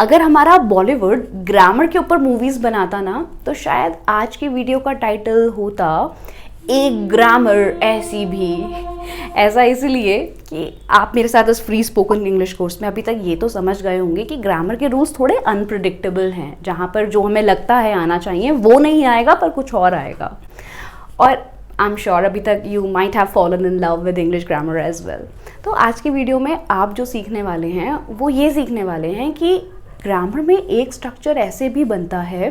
अगर हमारा बॉलीवुड ग्रामर के ऊपर मूवीज़ बनाता ना, तो शायद आज की वीडियो का टाइटल होता एक ग्रामर ऐसी भी। ऐसा इसलिए कि आप मेरे साथ इस फ्री स्पोकन इंग्लिश कोर्स में अभी तक ये तो समझ गए होंगे कि ग्रामर के रूल्स थोड़े अनप्रिडिक्टेबल हैं, जहाँ पर जो हमें लगता है आना चाहिए वो नहीं आएगा पर कुछ और आएगा। और आई एम श्योर अभी तक you might have fallen in love with English grammar as well. तो आज की वीडियो में आप जो सीखने वाले हैं वो ये सीखने वाले हैं कि ग्रामर में एक स्ट्रक्चर ऐसे भी बनता है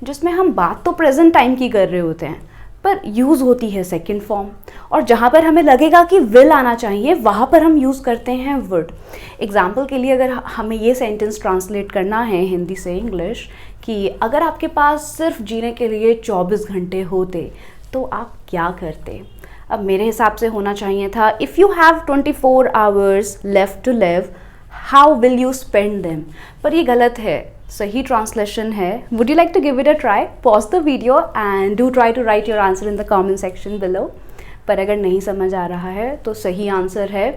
जिसमें हम बात तो प्रेजेंट टाइम की कर रहे होते हैं पर यूज़ होती है सेकंड फॉर्म, और जहाँ पर हमें लगेगा कि विल आना चाहिए वहाँ पर हम यूज़ करते हैं वुड। एग्जाम्पल के लिए अगर हमें ये सेंटेंस ट्रांसलेट करना है हिंदी से इंग्लिश कि अगर आपके पास सिर्फ जीने के लिए 24 घंटे होते तो आप क्या करते। अब मेरे हिसाब से होना चाहिए था if you have 24 hours left to live how will you spend them, पर ये गलत है। सही ट्रांसलेशन है would you like to give it a try, pause the video and do try to write your answer in the comment section below. पर अगर नहीं समझ आ रहा है तो सही आंसर है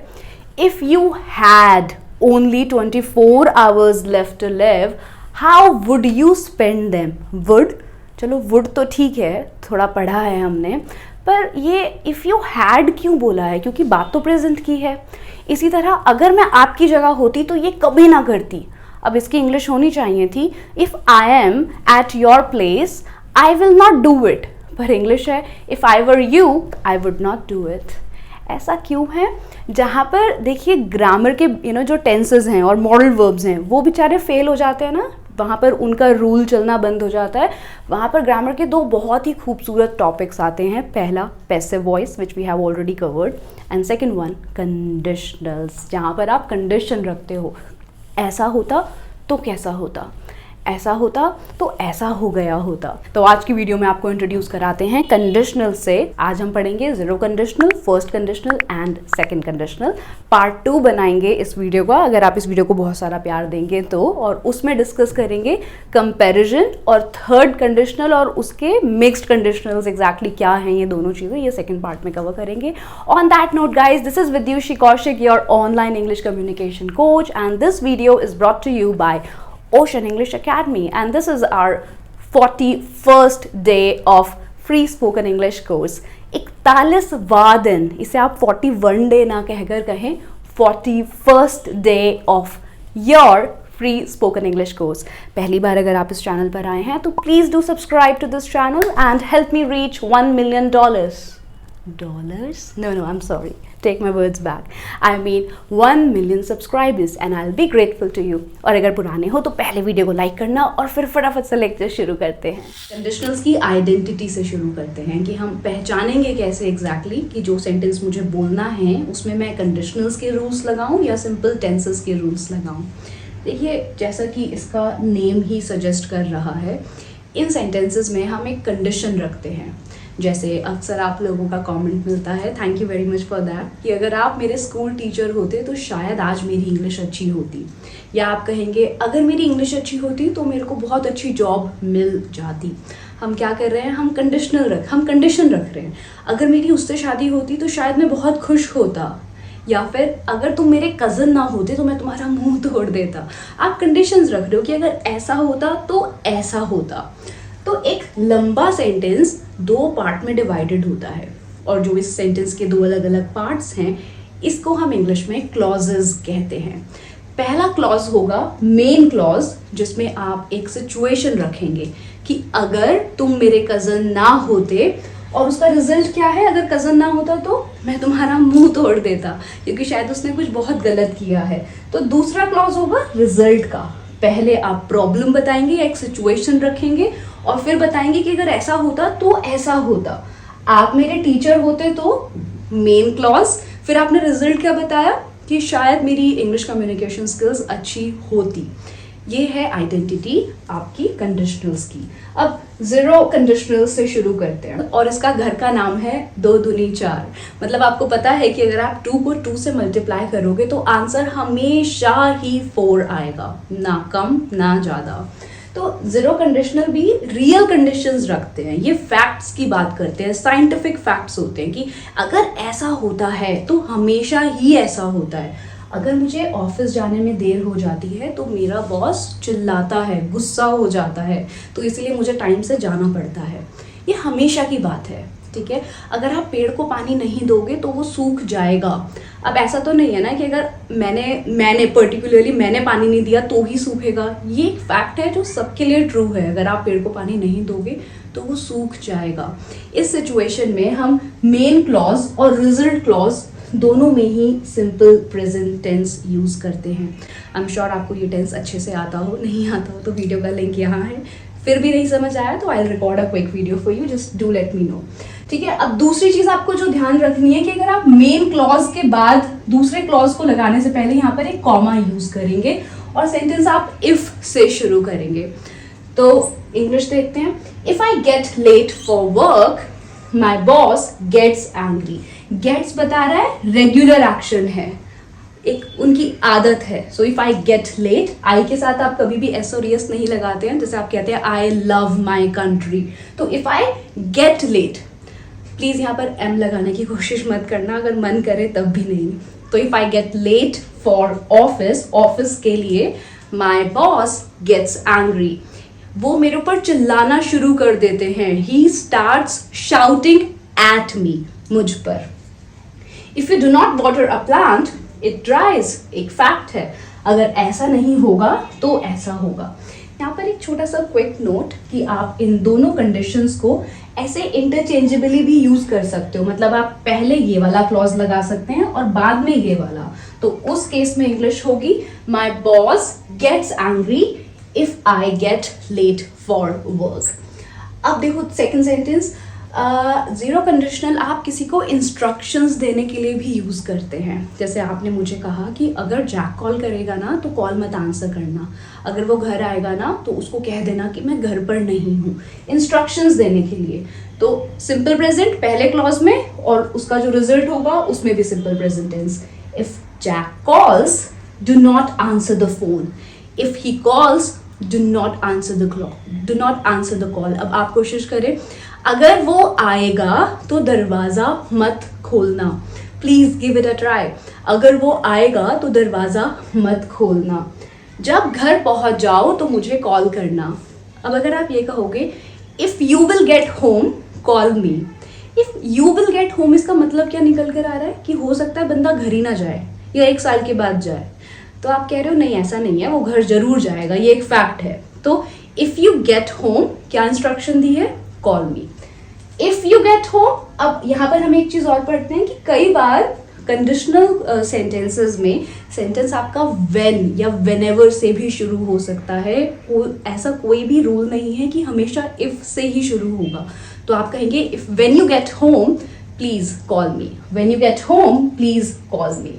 if you had only 24 hours left to live how would you spend them. Would, चलो वुड तो ठीक है, थोड़ा पढ़ा है हमने, पर ये इफ़ यू हैड क्यों बोला है, क्योंकि बात तो प्रेजेंट की है। इसी तरह अगर मैं आपकी जगह होती तो ये कभी ना करती। अब इसकी इंग्लिश होनी चाहिए थी if I am at your place I will not do it, पर इंग्लिश है if I were you I would not do it. ऐसा क्यों है? जहाँ पर देखिए ग्रामर के जो टेंसेस हैं और मॉडल वर्ब्स हैं वो बेचारे फेल हो जाते हैं ना, वहाँ पर उनका रूल चलना बंद हो जाता है। वहाँ पर ग्रामर के दो बहुत ही खूबसूरत टॉपिक्स आते हैं। पहला passive voice which we have already covered, and second one conditionals, जहाँ पर आप कंडीशन रखते हो। ऐसा होता तो कैसा होता, ऐसा होता तो ऐसा हो गया होता। तो आज की वीडियो में आपको इंट्रोड्यूस कराते हैं कंडीशनल से। आज हम पढ़ेंगे zero conditional, first conditional and second conditional. Part 2 बनाएंगे इस वीडियो का, अगर आप इस वीडियो को बहुत सारा प्यार देंगे तो, और उसमें डिस्कस करेंगे कंपैरिजन और थर्ड कंडीशनल और उसके मिक्स्ड कंडीशनल्स एग्जैक्टली क्या हैं ये दोनों चीज़ें, ये सेकंड पार्ट में कवर करेंगे। On that note guys, this is Vidyushi Kaushik, your online English communication coach, and this video is brought to you by Ocean English Academy, and this is our 41st day of free spoken English course। 41वां दिन, इसे आप 41 day ना कहकर कहें 41st day of your free spoken English course। पहली बार अगर आप इस चैनल पर आए हैं तो please do subscribe to this channel and help me reach $1 million। Dollars? No, I'm sorry. Take my words back. I mean 1 million subscribers and I'll be grateful to you। और अगर पुराने हो तो पहले वीडियो को लाइक करना और फिर फटाफट से लेक्चर शुरू करते हैं। कंडीशनल्स की आइडेंटिटी से शुरू करते हैं कि हम पहचानेंगे कैसे एग्जैक्टली कि जो सेंटेंस मुझे बोलना है उसमें मैं कंडीशनल्स के रूल्स लगाऊं या सिंपल टेंसेस के रूल्स लगाऊं। देखिए जैसा कि इसका नेम ही सजेस्ट कर रहा है, इन सेंटेंसेस में हम एक कंडीशन रखते हैं। जैसे अक्सर आप लोगों का कमेंट मिलता है, thank you very much for that, कि अगर आप मेरे स्कूल टीचर होते तो शायद आज मेरी इंग्लिश अच्छी होती, या आप कहेंगे अगर मेरी इंग्लिश अच्छी होती तो मेरे को बहुत अच्छी जॉब मिल जाती। हम क्या कर रहे हैं, हम कंडीशन रख रहे हैं। अगर मेरी उससे शादी होती तो शायद मैं बहुत खुश होता, या फिर अगर तुम मेरे कज़न ना होते तो मैं तुम्हारा मुंह तोड़ देता। आप कंडीशंस रख रहे हो कि अगर ऐसा होता तो ऐसा होता। तो एक लंबा सेंटेंस 2 पार्ट में डिवाइडेड होता है, और जो इस सेंटेंस के 2 अलग अलग पार्ट्स हैं इसको हम इंग्लिश में क्लॉजेस कहते हैं। पहला क्लॉज होगा मेन क्लॉज, जिसमें आप एक सिचुएशन रखेंगे कि अगर तुम मेरे कज़न ना होते, और उसका रिजल्ट क्या है, अगर कज़न ना होता तो मैं तुम्हारा मुंह तोड़ देता, क्योंकि शायद उसने कुछ बहुत गलत किया है। तो दूसरा क्लॉज होगा रिजल्ट का। पहले आप प्रॉब्लम बताएंगे या एक सिचुएशन रखेंगे और फिर बताएंगे कि अगर ऐसा होता तो ऐसा होता। आप मेरे टीचर होते तो मेन क्लॉज, फिर आपने रिजल्ट क्या बताया कि शायद मेरी इंग्लिश कम्युनिकेशन स्किल्स अच्छी होती। ये है आइडेंटिटी आपकी कंडीशनल्स की। अब जीरो कंडीशनल्स से शुरू करते हैं, और इसका घर का नाम है 2 दूनी 4। मतलब आपको पता है कि अगर आप 2 को 2 से मल्टीप्लाई करोगे तो आंसर हमेशा ही 4 आएगा, ना कम ना ज़्यादा। तो जीरो कंडीशनल भी रियल कंडीशंस रखते हैं, ये फैक्ट्स की बात करते हैं, साइंटिफिक फैक्ट्स होते हैं कि अगर ऐसा होता है तो हमेशा ही ऐसा होता है। अगर मुझे ऑफिस जाने में देर हो जाती है तो मेरा बॉस चिल्लाता है, गुस्सा हो जाता है, तो इसलिए मुझे टाइम से जाना पड़ता है। ये हमेशा की बात है, ठीक है। अगर आप पेड़ को पानी नहीं दोगे तो वो सूख जाएगा। अब ऐसा तो नहीं है ना कि अगर मैंने पर्टिकुलरली मैंने पानी नहीं दिया तो ही सूखेगा। ये एक फैक्ट है जो सबके लिए ट्रू है। अगर आप पेड़ को पानी नहीं दोगे तो वो सूख जाएगा। इस सिचुएशन में हम मेन क्लॉज और रिजल्ट क्लॉज दोनों में ही सिंपल प्रेजेंट टेंस यूज करते हैं। आई एम श्योर आपको ये टेंस अच्छे से आता हो, नहीं आता हो तो वीडियो का लिंक यहाँ है। फिर भी नहीं समझ आया तो I will record a quick video for you, just do let me know, ठीक है। अब दूसरी चीज आपको जो ध्यान रखनी है कि अगर आप मेन क्लॉज के बाद दूसरे क्लॉज को लगाने से पहले यहाँ पर एक कॉमा यूज करेंगे और सेंटेंस आप इफ से शुरू करेंगे। तो इंग्लिश देखते हैं। If I get late for work my boss gets angry. Gets बता रहा है रेगुलर एक्शन है, एक उनकी आदत है। So if I get late, I के साथ आप कभी भी एस और एस नहीं लगाते हैं। जैसे आप कहते हैं आई लव माई कंट्री, तो if I get late, please यहाँ पर एम लगाने की कोशिश मत करना, अगर मन करे तब भी नहीं। तो if I get late for office, office के लिए माई बॉस गेट्स एंग्री, वो मेरे ऊपर चिल्लाना शुरू कर देते हैं। He starts shouting at me, मुझ पर। If you do not water a plant it ड्राइज, एक फैक्ट है। अगर ऐसा नहीं होगा तो ऐसा होगा। यहाँ पर एक छोटा सा क्विक नोट कि आप इन दोनों कंडीशंस को ऐसे इंटरचेंजेबली भी यूज कर सकते हो। मतलब आप पहले ये वाला क्लॉज लगा सकते हैं और बाद में ये वाला। तो उस केस में इंग्लिश होगी my boss gets angry if I get late for work. अब देखो सेकेंड सेंटेंस, जीरो कंडीशनल आप किसी को इंस्ट्रक्शंस देने के लिए भी यूज करते हैं। जैसे आपने मुझे कहा कि अगर जैक कॉल करेगा ना तो कॉल मत आंसर करना, अगर वो घर आएगा ना तो उसको कह देना कि मैं घर पर नहीं हूँ, इंस्ट्रक्शंस देने के लिए। तो सिंपल प्रेजेंट पहले क्लॉज में और उसका जो रिजल्ट होगा उसमें भी simple present tense. If Jack calls do not answer the phone, if he calls do not answer the call. अब आप कोशिश करें, अगर वो आएगा तो दरवाजा मत खोलना, please give it a try. अगर वो आएगा तो दरवाजा मत खोलना। जब घर पहुंच जाओ तो मुझे कॉल करना। अब अगर आप ये कहोगे if you will get home call me, if you will get home इसका मतलब क्या निकल कर आ रहा है कि हो सकता है बंदा घर ही ना जाए या 1 साल के बाद जाए। तो आप कह रहे हो नहीं ऐसा नहीं है, वो घर जरूर जाएगा, ये एक फैक्ट है। तो इफ यू गेट होम क्या इंस्ट्रक्शन दी है, call me. If you get home, अब यहाँ पर हम एक चीज और पढ़ते हैं कि कई बार कंडीशनल सेंटेंसेस में सेंटेंस आपका व्हेन या व्हेनेवर से भी शुरू हो सकता है। ऐसा कोई भी रूल नहीं है कि हमेशा इफ से ही शुरू होगा। तो आप कहेंगे if when you get home please call me, when you get home please call मी।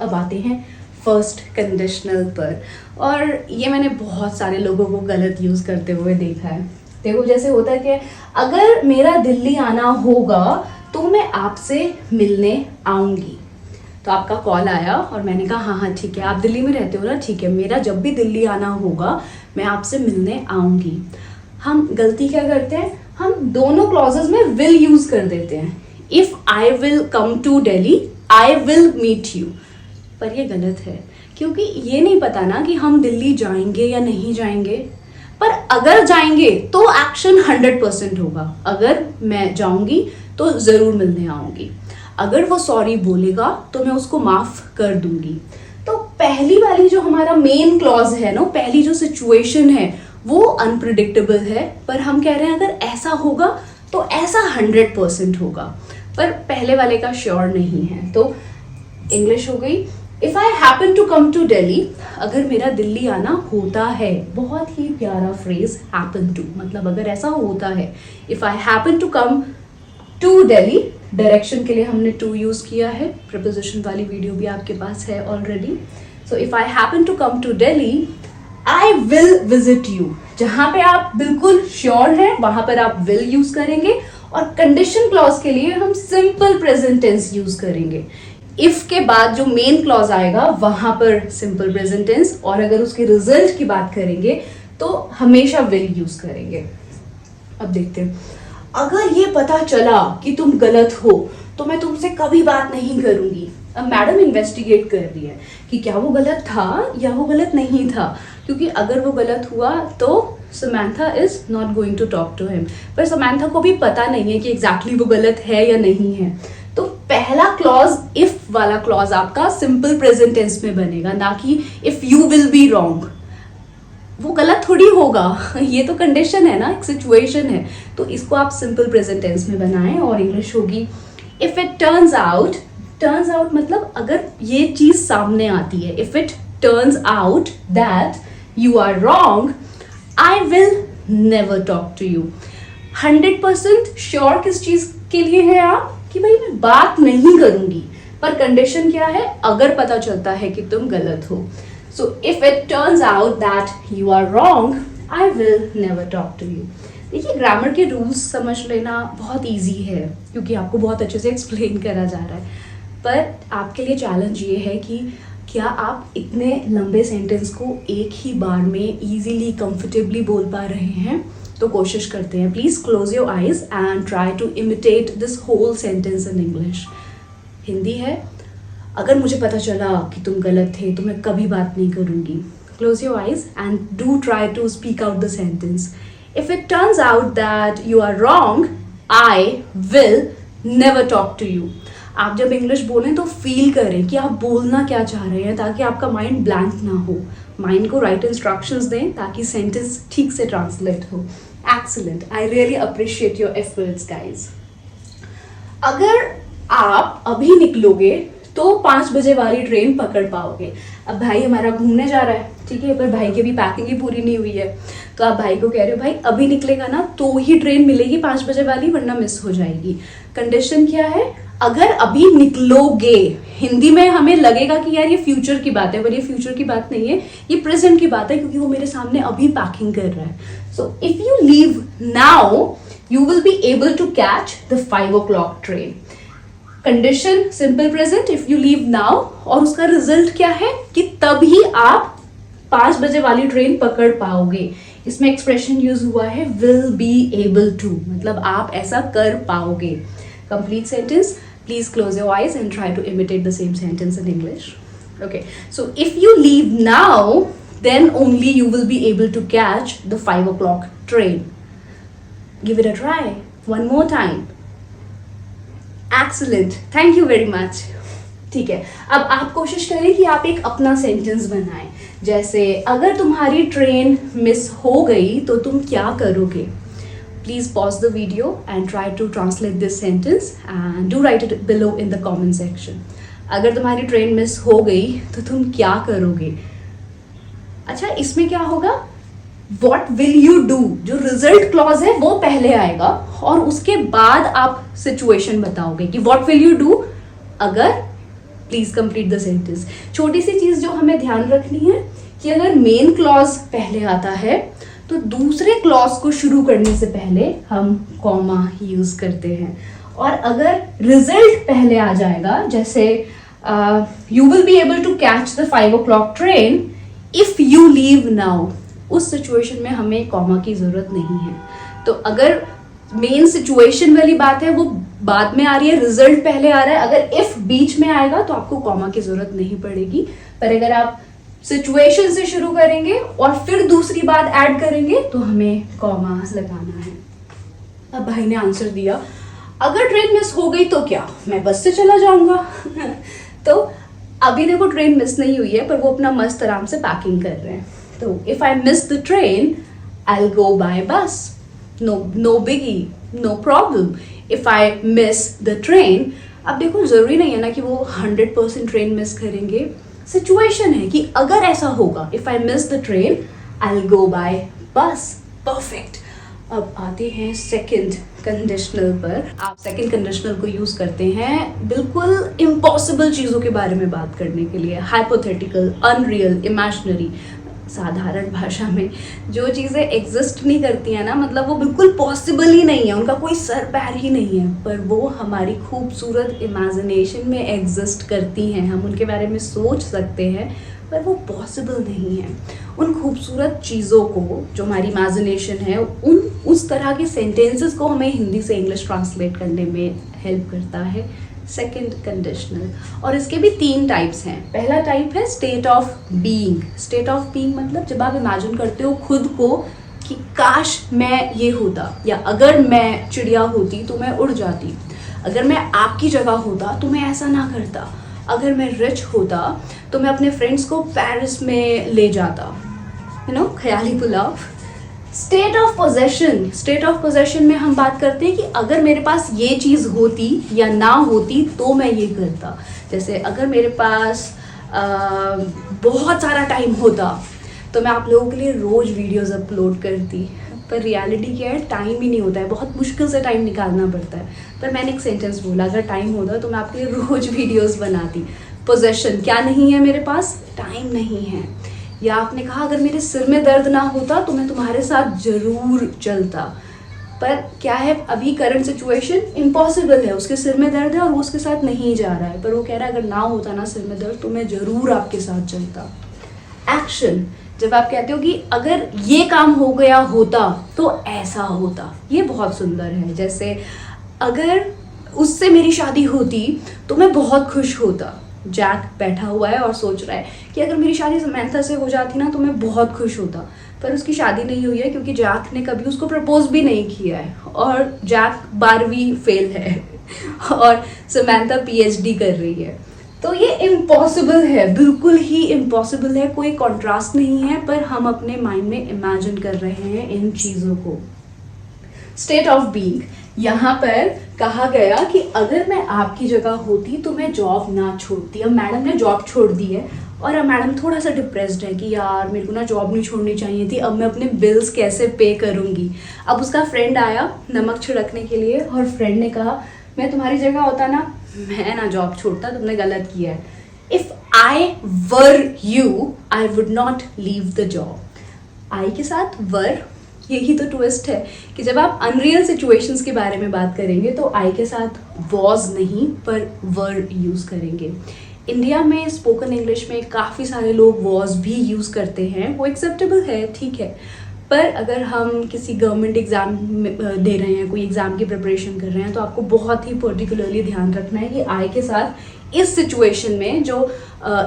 अब आते हैं फर्स्ट कंडीशनल पर, और ये मैंने बहुत सारे लोगों को गलत यूज करते हुए देखा है। देखो जैसे होता है कि अगर मेरा दिल्ली आना होगा तो मैं आपसे मिलने आऊंगी। तो आपका कॉल आया और मैंने कहा हाँ हाँ ठीक है, आप दिल्ली में रहते हो ना, ठीक है, मेरा जब भी दिल्ली आना होगा मैं आपसे मिलने आऊंगी। हम गलती क्या करते हैं, हम दोनों क्लॉजेस में विल यूज कर देते हैं। If I will come to Delhi I will meet you, पर ये गलत है क्योंकि ये नहीं पता ना कि हम दिल्ली जाएंगे या नहीं जाएंगे। पर अगर जाएंगे तो एक्शन 100% होगा। अगर मैं जाऊंगी तो जरूर मिलने आऊंगी। अगर वो सॉरी बोलेगा तो मैं उसको माफ कर दूंगी। तो पहली वाली जो हमारा मेन क्लॉज है ना, पहली जो सिचुएशन है वो अनप्रिडिक्टेबल है, पर हम कह रहे हैं अगर ऐसा होगा तो ऐसा 100% होगा, पर पहले वाले का श्योर नहीं है। तो इंग्लिश हो गई if I happen to come to Delhi, अगर मेरा दिल्ली आना होता है। बहुत ही प्यारा फ्रेज हैपन टू, मतलब अगर ऐसा होता है। If I happen to come to Delhi, direction के लिए हमने टू यूज किया है, प्रपोजिशन वाली वीडियो भी आपके पास है already. So if I happen to come to Delhi I will visit you, जहां पे आप बिल्कुल श्योर हैं वहां पर आप विल यूज करेंगे, और कंडीशन क्लॉज के लिए हम सिंपल प्रेजेंट टेंस यूज करेंगे। इफ के बाद जो मेन क्लॉज आएगा वहां पर सिंपल प्रेजेंट टेंस, और अगर उसके रिजल्ट की बात करेंगे तो हमेशा विल यूज करेंगे। अब देखते हैं, अगर ये पता चला कि तुम गलत हो तो मैं तुमसे कभी बात नहीं करूंगी। अब मैडम इन्वेस्टिगेट कर रही है कि क्या वो गलत था या वो गलत नहीं था, क्योंकि अगर वो गलत हुआ तो Samantha is not going to talk to him. पर समंथा को भी पता नहीं है कि एग्जैक्टली वो गलत है या नहीं है। तो पहला क्लॉज, इफ वाला क्लॉज आपका सिंपल प्रेजेंट टेंस में बनेगा, ना कि if you will be wrong. वो गलत थोड़ी होगा, ये तो कंडीशन है ना, एक सिचुएशन है। तो इसको आप सिंपल प्रेजेंट टेंस में बनाएं और इंग्लिश होगी if it turns out. Turns out मतलब अगर ये चीज सामने आती है, if it turns out that you are wrong, I will never talk to you. 100% sure किस चीज के लिए है आप, कि भाई मैं बात नहीं करूंगी, पर कंडीशन क्या है, अगर पता चलता है कि तुम गलत हो। So if it turns out that you are wrong, I will never talk to you. देखिए ग्रामर के रूल्स समझ लेना बहुत इजी है, क्योंकि आपको बहुत अच्छे से एक्सप्लेन करा जा रहा है। पर आपके लिए चैलेंज ये है कि क्या आप इतने लंबे सेंटेंस को एक ही बार में इजीली कंफर्टेबली बोल पा रहे हैं। तो कोशिश करते हैं। Please close your eyes and try to imitate this whole sentence in English. Hindi है, अगर मुझे पता चला कि तुम गलत थे तो मैं कभी बात नहीं करूंगी। Close your eyes and do try to speak out the sentence. If it turns out that you are wrong, I will never talk to you. आप जब इंग्लिश बोलें तो फील करें कि आप बोलना क्या चाह रहे हैं, ताकि आपका माइंड ब्लैंक ना हो। माइंड को राइट इंस्ट्रक्शंस दें ताकि सेंटेंस ठीक से ट्रांसलेट हो। Excellent, I really appreciate your efforts guys. अगर आप अभी निकलोगे तो 5 बजे वाली ट्रेन पकड़ पाओगे। अब भाई हमारा घूमने जा रहा है, ठीक है, पर भाई की भी पैकिंग ही पूरी नहीं हुई है। तो आप भाई को कह रहे हो भाई अभी निकलेगा ना तो ही ट्रेन मिलेगी 5 बजे वाली, वरना मिस हो जाएगी। कंडीशन क्या है, अगर अभी निकलोगे। हिंदी में हमें लगेगा कि यार ये फ्यूचर की बात है, पर ये फ्यूचर की बात नहीं है, ये प्रेजेंट की बात है, क्योंकि वो मेरे सामने अभी पैकिंग कर रहा है। So if you leave now you will be able to catch the 5 o'clock train. Condition simple present, if you leave now, और उसका रिजल्ट क्या है कि तभी आप 5 बजे वाली ट्रेन पकड़ पाओगे। इसमें एक्सप्रेशन यूज हुआ है विल बी एबल टू, मतलब आप ऐसा कर पाओगे। Complete sentence, please close your eyes and try to imitate the same sentence in English. Okay, so if you leave now then only you will be able to catch the 5 o'clock train. Give it a try one more time. Excellent, thank you very much. ठीक है, अब आप कोशिश करें कि आप एक अपना सेंटेंस बनाएं। जैसे अगर तुम्हारी ट्रेन मिस हो गई तो तुम क्या करोगे। Please pause the video and try to translate this sentence and do write it below in the comment section. अगर तुम्हारी ट्रेन मिस हो गई तो तुम क्या करोगे। अच्छा, इसमें क्या होगा, वॉट विल यू डू, जो रिजल्ट क्लॉज है वो पहले आएगा और उसके बाद आप सिचुएशन बताओगे कि वॉट विल यू डू अगर। Please complete the sentence. छोटी सी चीज जो हमें ध्यान रखनी है कि अगर मेन क्लॉज पहले आता है तो दूसरे क्लॉज को शुरू करने से पहले हम कॉमा यूज करते हैं, और अगर रिजल्ट पहले आ जाएगा, जैसे you will be able to catch the 5 o'clock train if you leave now, उस सिचुएशन में हमें कॉमा की जरूरत नहीं है। तो अगर मेन सिचुएशन वाली बात है वो बाद में आ रही है, रिजल्ट पहले आ रहा है, अगर इफ बीच में आएगा तो आपको कॉमा की जरूरत नहीं पड़ेगी। पर अगर आप सिचुएशन से शुरू करेंगे और फिर दूसरी बात ऐड करेंगे तो हमें कॉमा लगाना है। अब भाई ने आंसर दिया, अगर ट्रेन मिस हो गई तो क्या, मैं बस से चला जाऊंगा। तो अभी देखो ट्रेन मिस नहीं हुई है, पर वो अपना मस्त आराम से पैकिंग कर रहे हैं। तो if I miss the train I will go by bus, no biggie, no problem. If I miss the train, अब देखो जरूरी नहीं है ना कि वो 100% ट्रेन मिस करेंगे। सिचुएशन है कि अगर ऐसा होगा, if I miss the train I will go by bus. Perfect. अब आते हैं सेकंड कंडीशनल पर। आप सेकंड कंडीशनल को यूज करते हैं बिल्कुल इम्पॉसिबल चीजों के बारे में बात करने के लिए, हाइपोथेटिकल, अनरियल, इमेजिनरी। साधारण भाषा में जो चीज़ें एग्जिस्ट नहीं करती हैं ना, मतलब वो बिल्कुल पॉसिबल ही नहीं है, उनका कोई सर पैर ही नहीं है, पर वो हमारी खूबसूरत इमेजिनेशन में एग्जिस्ट करती हैं। हम उनके बारे में सोच सकते हैं पर वो पॉसिबल नहीं है। उन खूबसूरत चीज़ों को जो हमारी इमेजिनेशन है, उस तरह के सेंटेंसेस को हमें हिंदी से इंग्लिश ट्रांसलेट करने में हेल्प करता है सेकंड कंडीशनल। और इसके भी 3 टाइप्स हैं। पहला टाइप है state of being. State of being मतलब जब आप इमेजिन करते हो खुद को कि काश मैं ये होता, या अगर मैं चिड़िया होती तो मैं उड़ जाती, अगर मैं आपकी जगह होता तो मैं ऐसा ना करता, अगर मैं रिच होता तो मैं अपने फ्रेंड्स को पेरिस में ले जाता, ख्याली पुलाव। State of possession. State of possession में हम बात करते हैं कि अगर मेरे पास ये चीज़ होती या ना होती तो मैं ये करता। जैसे अगर मेरे पास बहुत सारा टाइम होता तो मैं आप लोगों के लिए रोज़ वीडियोस अपलोड करती, पर रियलिटी क्या है, टाइम ही नहीं होता है, बहुत मुश्किल से टाइम निकालना पड़ता है। पर मैंने एक सेंटेंस बोला, अगर टाइम होता तो मैं आपके लिए रोज़ वीडियोस बनाती। पोजेशन क्या नहीं है मेरे पास, टाइम नहीं है। या आपने कहा अगर मेरे सिर में दर्द ना होता तो मैं तुम्हारे साथ ज़रूर चलता, पर क्या है अभी करंट सिचुएशन इम्पॉसिबल है, उसके सिर में दर्द है और वो उसके साथ नहीं जा रहा है, पर वो कह रहा है अगर ना होता ना सिर में दर्द तो मैं ज़रूर आपके साथ चलता। एक्शन, जब आप कहते हो कि अगर ये काम हो गया होता तो ऐसा होता, ये बहुत सुंदर है। जैसे अगर उससे मेरी शादी होती तो मैं बहुत खुश होता। जैक बैठा हुआ है और सोच रहा है कि अगर मेरी शादी समंथा से हो जाती ना तो मैं बहुत खुश होता, पर उसकी शादी नहीं हुई है क्योंकि जैक ने कभी उसको प्रपोज भी नहीं किया है और जैक 12वीं फेल है और समंथा PhD कर रही है। तो ये इम्पॉसिबल है, बिल्कुल ही इम्पॉसिबल है, कोई कॉन्ट्रास्ट नहीं है, पर हम अपने माइंड में इमेजिन कर रहे हैं इन चीज़ों को। स्टेट ऑफ बीइंग, यहाँ पर कहा गया कि अगर मैं आपकी जगह होती तो मैं जॉब ना छोड़ती। अब मैडम ने जॉब छोड़ दी है और अब मैडम थोड़ा सा डिप्रेस्ड है कि यार मेरे को ना जॉब नहीं छोड़नी चाहिए थी, अब मैं अपने बिल्स कैसे पे करूँगी। अब उसका फ्रेंड आया नमक छिड़कने के लिए और फ्रेंड ने कहा मैं तुम्हारी जगह होता ना मैं ना जॉब छोड़ता, तुमने गलत किया है। If I were you I would not leave the job. I के साथ वर, यही तो ट्विस्ट है कि जब आप अनरियल सिचुएशंस के बारे में बात करेंगे तो आई के साथ वॉज नहीं पर वर यूज़ करेंगे। इंडिया में स्पोकन इंग्लिश में काफ़ी सारे लोग वॉज भी यूज़ करते हैं, वो एक्सेप्टेबल है, ठीक है। पर अगर हम किसी गवर्नमेंट एग्ज़ाम दे रहे हैं, कोई एग्ज़ाम की प्रिपरेशन कर रहे हैं, तो आपको बहुत ही पर्टिकुलरली ध्यान रखना है कि आई के साथ इस सिचुएशन में जो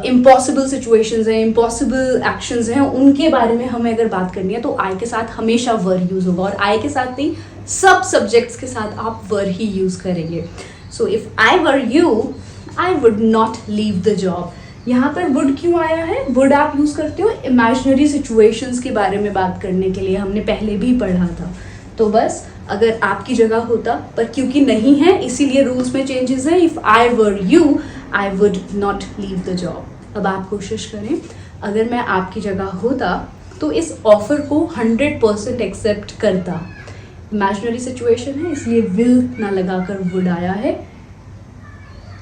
इम्पॉसिबल सिचुएशंस हैं, इम्पॉसिबल एक्शंस हैं, उनके बारे में हमें अगर बात करनी है तो आई के साथ हमेशा वर यूज़ होगा। और आई के साथ नहीं, सब सब्जेक्ट्स के साथ आप वर ही यूज़ करेंगे। So if I were you I would not leave the job. यहाँ पर वुड क्यों आया है? वुड आप यूज़ करते हो इमेजिनरी सिचुएशंस के बारे में बात करने के लिए, हमने पहले भी पढ़ा था। तो बस अगर आपकी जगह होता, पर क्योंकि नहीं है इसीलिए रूल्स में चेंजेस हैं। If I were you I would not leave the job. अब आप कोशिश करें, अगर मैं आपकी जगह होता तो इस ऑफर को 100% एक्सेप्ट करता। इमेजिनरी सिचुएशन है इसलिए विल ना लगाकर वुड आया है।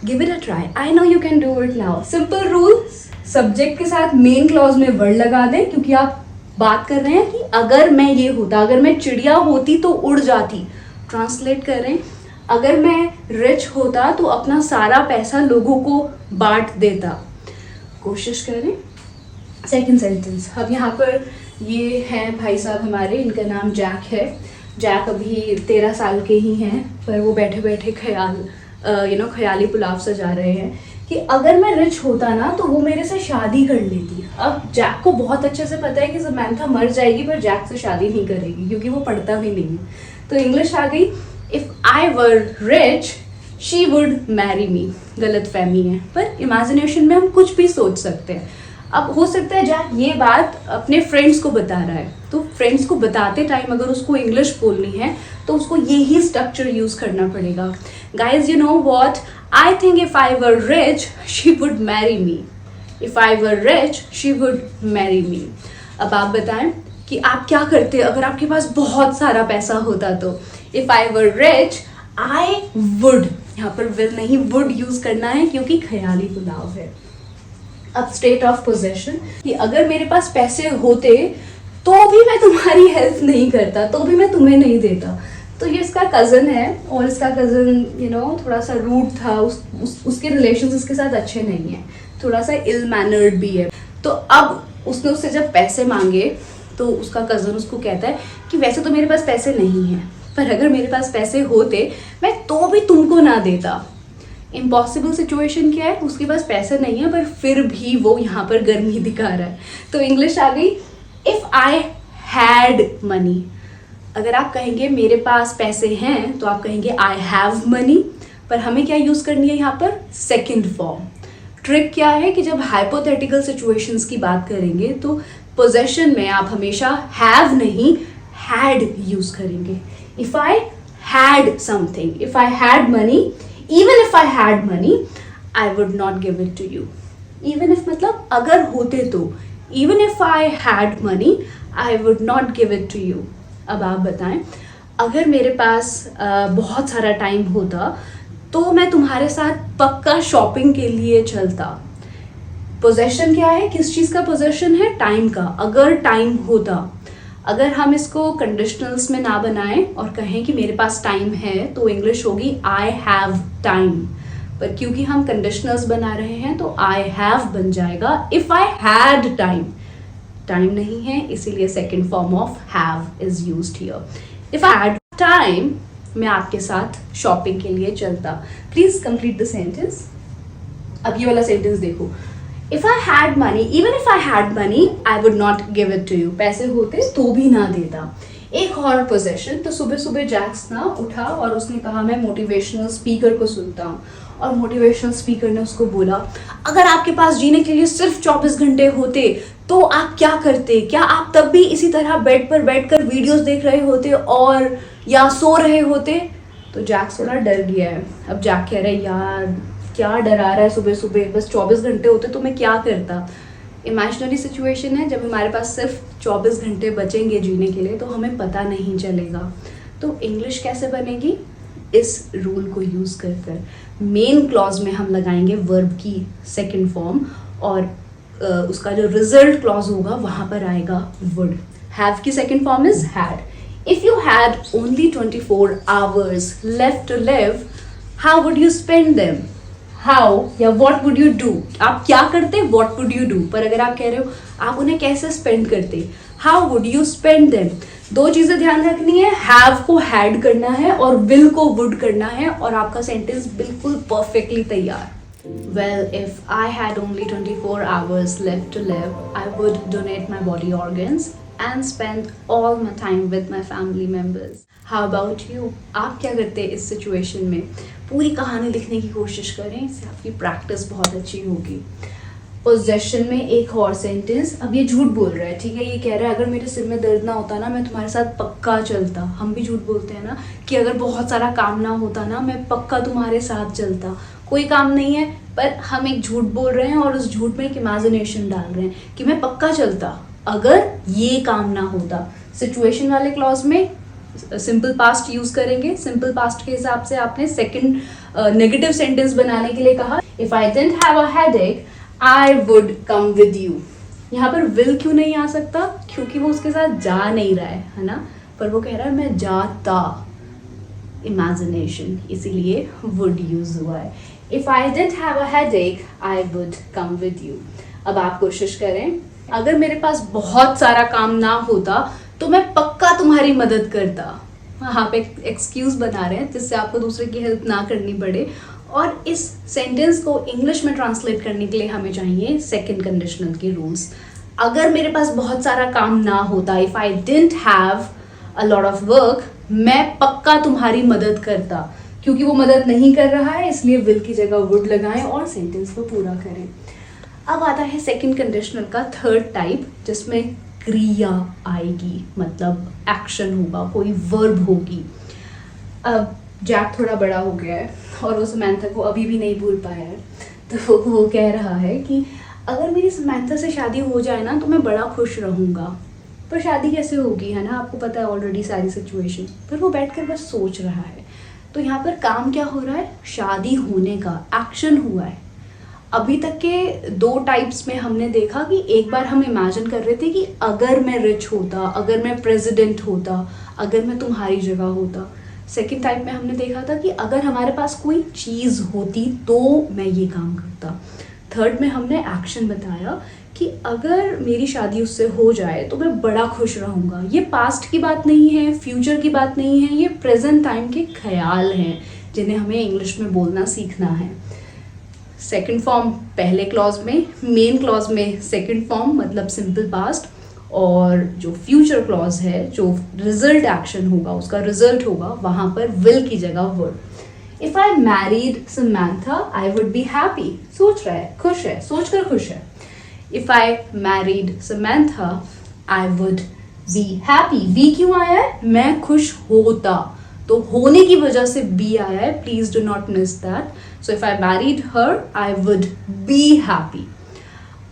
Give it a try, I know you can do it now. Simple rule, subject के साथ मेन क्लॉज में वर्ड लगा दें, क्योंकि आप बात कर रहे हैं कि अगर मैं ये होता, अगर मैं चिड़िया होती तो उड़ जाती। ट्रांसलेट करें, अगर मैं रिच होता तो अपना सारा पैसा लोगों को बांट देता। कोशिश करें। सेकंड सेंटेंस, अब यहाँ पर ये हैं भाई साहब हमारे, इनका नाम जैक है। जैक अभी 13 साल के ही हैं, पर वो बैठे बैठे ख्याली पुलाव सजा रहे हैं कि अगर मैं रिच होता ना तो वो मेरे से शादी कर लेती। अब जैक को बहुत अच्छे से पता है कि समंथा मर जाएगी पर जैक से शादी नहीं करेगी, क्योंकि वो पढ़ता भी नहीं है। तो इंग्लिश आ गई, if I were rich she would marry me. गलत फहमी है, पर इमेजिनेशन में हम कुछ भी सोच सकते हैं। अब हो सकता है जैक ये बात अपने फ्रेंड्स को बता रहा है, तो फ्रेंड्स को बताते टाइम अगर उसको इंग्लिश बोलनी है तो उसको यही स्ट्रक्चर यूज करना पड़ेगा। Guys you know what, I think if I were rich she would marry me. If I were rich she would marry me. अब आप बताएं कि आप क्या करते अगर आपके पास बहुत सारा पैसा होता तो। If I were rich I would, यहाँ पर विल नहीं वुड यूज करना है क्योंकि ख्याली पुलाव है। अब स्टेट ऑफ पोजेशन, कि अगर मेरे पास पैसे होते तो भी मैं तुम्हारी हेल्प नहीं करता, तो भी मैं तुम्हें नहीं देता। तो ये इसका कज़न है और इसका कज़न थोड़ा सा रूड था, उसके रिलेशंस इसके साथ अच्छे नहीं हैं, थोड़ा सा इल मैनर्ड भी है। तो अब उसने उससे जब पैसे मांगे तो उसका कज़न उसको कहता है कि वैसे तो मेरे पास पैसे नहीं हैं, पर अगर मेरे पास पैसे होते मैं तो भी तुमको ना देता। इम्पॉसिबल सिचुएशन क्या है, उसके पास पैसा नहीं है पर फिर भी वो यहाँ पर गर्मी दिखा रहा है। तो इंग्लिश आ गई, इफ़ आई हैड मनी। अगर आप कहेंगे मेरे पास पैसे हैं तो आप कहेंगे आई हैव मनी, पर हमें क्या यूज़ करनी है यहाँ पर, सेकेंड फॉर्म। ट्रिक क्या है कि जब हाइपोथेटिकल सिचुएशंस की बात करेंगे तो पोजेशन में आप हमेशा हैव नहीं हैड यूज़ करेंगे। If I had something, if I had money, even if I had money, I would not give it to you. Even if मतलब अगर होते तो, even if I had money, I would not give it to you. अब आप बताएं, अगर मेरे पास बहुत सारा टाइम होता तो मैं तुम्हारे साथ पक्का शॉपिंग के लिए चलता। पोजेशन क्या है, किस चीज़ का पोजेशन है, टाइम का। अगर टाइम होता, अगर हम इसको कंडीशनल्स में ना बनाएं और कहें कि मेरे पास टाइम है तो इंग्लिश होगी आई हैव टाइम। पर क्योंकि हम कंडीशनल्स बना रहे हैं तो आई हैव बन जाएगा if I had time. Time नहीं है इसीलिए second form of have is used here. If I had time, मैं आपके साथ शॉपिंग के लिए चलता। Please complete the sentence. अब ये वाला सेंटेंस देखो, If I had money, even if I had money, I would not give it to you. पैसे होते तो भी ना देता। एक और पोजेशन, तो सुबह सुबह जैक्स ना उठा और उसने कहा मैं मोटिवेशनल स्पीकर को सुनता हूँ, और मोटिवेशनल स्पीकर ने उसको बोला अगर आपके पास जीने के लिए सिर्फ 24 घंटे होते तो आप क्या करते, क्या आप तब भी इसी तरह बेड पर बैठकर वीडियोस देख रहे होते और या सो रहे होते। तो जैक थोड़ा डर गया है। अब जैक कह रहा है यार क्या डरा रहा है सुबह सुबह, बस 24 घंटे होते तो मैं क्या करता। इमेजिनरी सिचुएशन है, जब हमारे पास सिर्फ 24 घंटे बचेंगे जीने के लिए तो हमें पता नहीं चलेगा। तो इंग्लिश कैसे बनेगी, इस रूल को यूज़ कर कर मेन क्लॉज में हम लगाएंगे वर्ब की सेकेंड फॉर्म, और उसका जो रिजल्ट क्लॉज होगा वहाँ पर आएगा वुड। हैव की second form is had. If you had only 24 hours left to live, how would you spend them. How या वॉट वुड यू डू, आप क्या करते, वॉट वुड यू डू। पर अगर आप कह रहे हो आप उन्हें कैसे स्पेंड करते, how would you spend them. दो चीज़ें ध्यान रखनी है, हैव को हैड करना है और विल को वुड करना है, और आपका सेंटेंस बिल्कुल परफेक्टली तैयार। Well, if I had only 24 hours left to live, I would donate my body organs and spend all my time with my family members. How about you? आप क्या करते हैं इस सिचुएशन में? पूरी कहानी लिखने की कोशिश करें, इससे आपकी प्रैक्टिस बहुत अच्छी होगी। पोजेशन में एक और सेंटेंस, अब ये झूठ बोल रहा है, ठीक है, ये कह रहा है अगर मेरे सिर में दर्द ना होता ना मैं तुम्हारे साथ पक्का चलता। हम भी झूठ बोलते हैं ना कि अगर बहुत सारा काम ना होता ना मैं पक्का तुम्हारे साथ चलता। कोई काम नहीं है पर हम एक झूठ बोल रहे हैं और उस झूठ में एक इमेजिनेशन डाल रहे हैं कि मैं पक्का चलता अगर ये काम ना होता। सिचुएशन वाले क्लॉज में सिंपल पास्ट यूज करेंगे। सिंपल पास्ट के हिसाब से आपने सेकंड नेगेटिव सेंटेंस बनाने के लिए कहा if I didn't have a headache I would come with you. यहाँ पर विल क्यों नहीं आ सकता, क्योंकि वो उसके साथ जा नहीं रहा है ना, पर वो कह रहा है मैं जाता, इमेजिनेशन, इसीलिए वुड यूज हुआ है। If I didn't have a headache I would come with you. अब आप कोशिश करें, अगर मेरे पास बहुत सारा काम ना होता तो मैं पक्का तुम्हारी मदद करता। हाँ पे एक्सक्यूज बना रहे हैं जिससे आपको दूसरे की हेल्प ना करनी पड़े, और इस सेंटेंस को इंग्लिश में ट्रांसलेट करने के लिए हमें चाहिए सेकंड कंडीशनल के रूल्स। अगर मेरे पास बहुत सारा काम ना होता, if I didn't have a lot of work, मैं पक्का तुम्हारी मदद करता। क्योंकि वो मदद नहीं कर रहा है इसलिए विल की जगह वुड लगाएं और सेंटेंस को पूरा करें। अब आता है सेकंड कंडीशनल का थर्ड टाइप, जिसमें क्रिया आएगी, मतलब एक्शन होगा, कोई वर्ब होगी। अब जैक थोड़ा बड़ा हो गया है और वो समंथा को अभी भी नहीं भूल पाया है, तो वो कह रहा है कि अगर मेरी समंथा से शादी हो जाए ना तो मैं बड़ा खुश रहूँगा। पर शादी कैसे होगी, है ना, आपको पता है ऑलरेडी सारी सिचुएशन। पर वो बैठकर बस सोच रहा है। तो यहाँ पर काम क्या हो रहा है, शादी होने का एक्शन हुआ है। अभी तक के दो टाइप्स में हमने देखा कि एक बार हम इमेजिन कर रहे थे कि अगर मैं रिच होता, अगर मैं प्रेसिडेंट होता, अगर मैं तुम्हारी जगह होता। सेकंड टाइप में हमने देखा था कि अगर हमारे पास कोई चीज़ होती तो मैं ये काम करता। थर्ड में हमने एक्शन बताया कि अगर मेरी शादी उससे हो जाए तो मैं बड़ा खुश रहूँगा। ये पास्ट की बात नहीं है, फ्यूचर की बात नहीं है, ये प्रेजेंट टाइम के ख्याल हैं। जिन्हें हमें इंग्लिश में बोलना सीखना है। सेकंड फॉर्म पहले क्लॉज में, मेन क्लॉज में सेकंड फॉर्म मतलब सिंपल पास्ट, और जो फ्यूचर क्लॉज है, जो रिजल्ट एक्शन होगा, उसका रिजल्ट होगा, वहां पर विल की जगह word. If I married Samantha I would be happy, सोच रहा है, खुश है, सोचकर खुश है। If I married Samantha I would be happy, be क्यों आया है? मैं खुश होता, तो होने की वजह से बी आया है, please do not miss that. So if I married her I would be happy.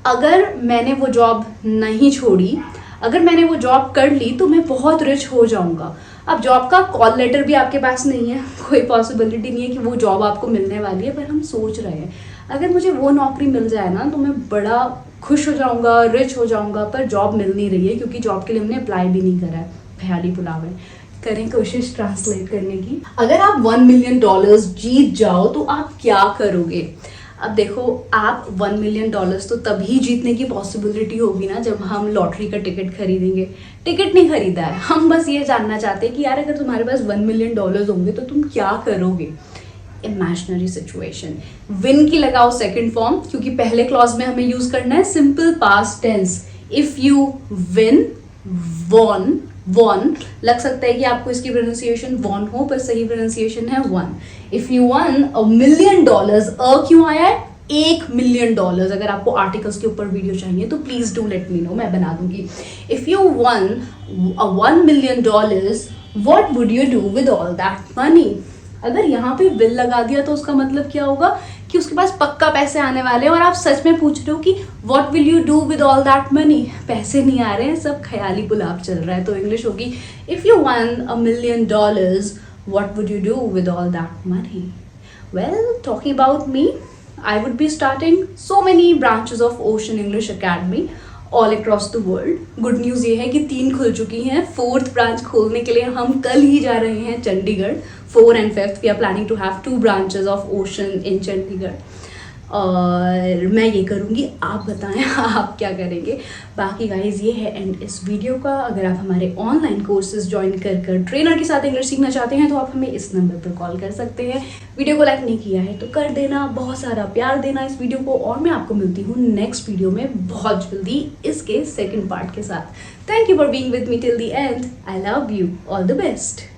अगर मैंने वो जॉब नहीं छोड़ी, अगर मैंने वो जॉब कर ली तो मैं बहुत रिच हो जाऊंगा। अब जॉब का कॉल लेटर भी आपके पास नहीं है, कोई पॉसिबिलिटी नहीं है कि वो जॉब आपको मिलने वाली है, पर हम सोच रहे हैं अगर मुझे वो नौकरी मिल जाए ना तो मैं बड़ा खुश हो जाऊंगा, रिच हो जाऊंगा, पर जॉब मिल नहीं रही है क्योंकि जॉब के लिए हमने अप्लाई भी नहीं करा है। ख्याली पुलाव है, करें कोशिश ट्रांसलेट करने की। अगर आप $1 मिलियन जीत जाओ तो आप क्या करोगे? अब देखो, आप $1 मिलियन तो तभी जीतने की पॉसिबिलिटी होगी ना जब हम लॉटरी का टिकट खरीदेंगे। टिकट नहीं खरीदा है, हम बस ये जानना चाहते हैं कि यार अगर तुम्हारे पास $1 मिलियन होंगे तो तुम क्या करोगे। इमेजिनरी सिचुएशन, विन की लगाओ सेकंड फॉर्म, क्योंकि पहले क्लॉज में हमें यूज करना है simple past tense. If you win, won, won लग सकता है कि आपको इसकी प्रोनाउंसिएशन वॉन हो, पर सही प्रोनाउंसिएशन है one. If you one $1 million, क्यों आया है? $1 मिलियन। अगर आपको आर्टिकल्स के ऊपर वीडियो चाहिए तो please do let me know, मैं बना दूंगी। If you one $1 million, what would you do with all that money? अगर यहाँ पे विल लगा दिया तो उसका मतलब क्या होगा कि उसके पास पक्का पैसे आने वाले हैं, और आप सच में पूछ रहे हो कि what will you do with all that money? पैसे नहीं आ रहे हैं, सब ख्याली पुलाव चल रहा है। तो इंग्लिश होगी if you one $1 million, what would you do with all that money? Well, talking about me, I would be starting so many branches of ocean English academy all across the world. Good news ये है कि 3 खुल चुकी हैं, 4th branch खोलने के लिए हम कल ही जा रहे हैं Chandigarh. 4 and 5th we are planning to have 2 branches of Ocean in Chandigarh. और मैं ये करूँगी, आप बताएं आप क्या करेंगे। बाकी गाइज ये है एंड इस वीडियो का। अगर आप हमारे ऑनलाइन कोर्सेज ज्वाइन कर ट्रेनर के साथ इंग्लिश सीखना चाहते हैं तो आप हमें इस नंबर पर कॉल कर सकते हैं। वीडियो को लाइक नहीं किया है तो कर देना, बहुत सारा प्यार देना इस वीडियो को, और मैं आपको मिलती हूँ नेक्स्ट वीडियो में बहुत जल्दी इसके सेकेंड पार्ट के साथ। Thank you for being with me till the end. I love you, all the best.